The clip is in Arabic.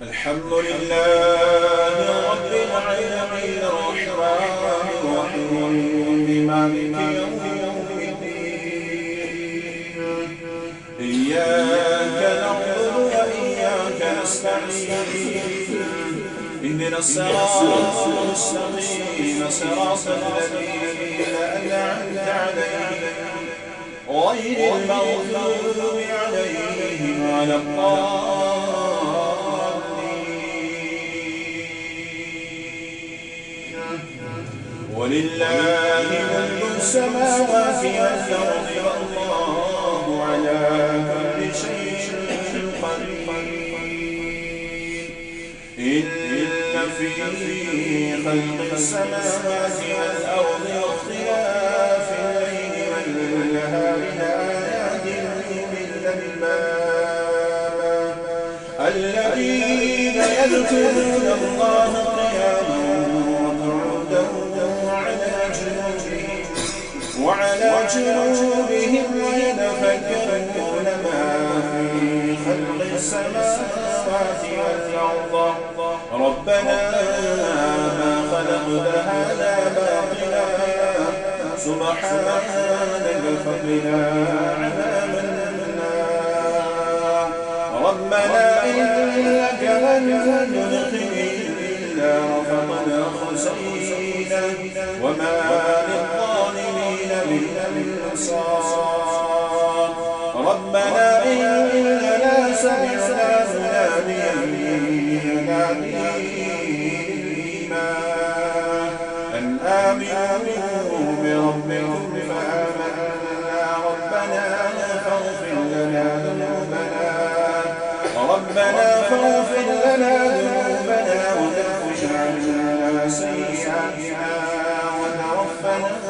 الحمد لله رب العالمين الرحمن الرحيم مالك يوم الدين إياك نعبد وإياك نستعين اهدنا الصراط المستقيم صراط الذين أنعمت عليهم غير المغضوب عليهم ولا ولله ملك السماوات والأرض والله على كل شيء قدير إن في خلق السماوات والأرض واختلاف الليل والنهار لآيات لأولي الألباب الذين يذكرون الله قياما وعلى جنوبهم ويتفكرون ما في خلق السماوات والأرض ربنا ما خلقت هذا باطلا سبحانك فقنا عذاب النار ربنا إنك من تدخل النار فقد خزيته وما للظالمين من أنصار ربنا إننا سمعنا مناديا ينادي للإيمان أن آمنوا بربكم فآمنا ربنا فاغفر لنا ذنوبنا وكفر عنا سيئاتنا وتوفنا